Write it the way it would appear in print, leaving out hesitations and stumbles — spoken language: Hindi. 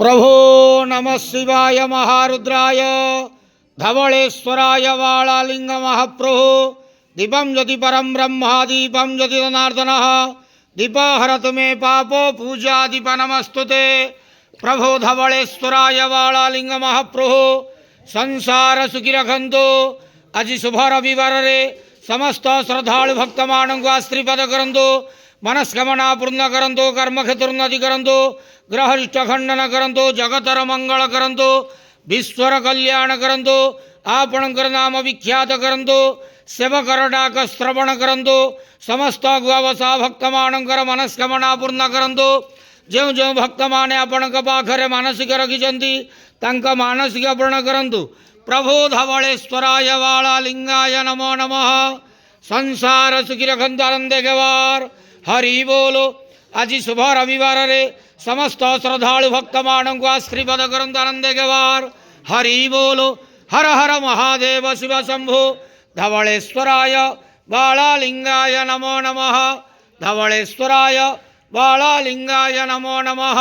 प्रभो नमः शिवाय महारुद्राय धवलेश्वराय वालालिंग महाप्रभो दीपं ज्योति परम ब्रह्मा दीपं ज्योति जनार्दनः दीपहरतु मे पापो पूजा दीप नमस्तुते प्रभो धवलेश्वराय वालालिंग महाप्रभो संसार सुखी रखंतु आज शुभ रविवार रे समस्त श्रद्धालु भक्त मानक आशीर्वाद करंतु मनस्कामना पूर्ण करंतु कर्म क्षेत्र उन्नति करंतु ग्रहरिष्ट खंडन करंतु जगतर मंगल करंतु विश्वर कल्याण करंतु आपणकर नाम विख्यात करंतु सेवकर डाक श्रवण करंतु समस्त गुआवसा भक्त मानकर मनस्कामना पूर्ण करंतु जो जो भक्त माने आपण पाखरे मानसिक रखिछंती तांका मानसिक पूर्ण करंतु प्रभु धवलेश्वराय वालालिंगाय नमो नमः संसार सुखी रखंतु आनंदे गवार हरि बोलो आज शुभ रविवार रे समस्त श्रद्धालु भक्त मानक आशीर्वाद करंतु आनंदे गवार हरि बोलो हर हर महादेव शिव शंभु धवलेश्वराय बालालिंगाय नमो नमः धवलेश्वराय बालालिंगाय नमो नमः।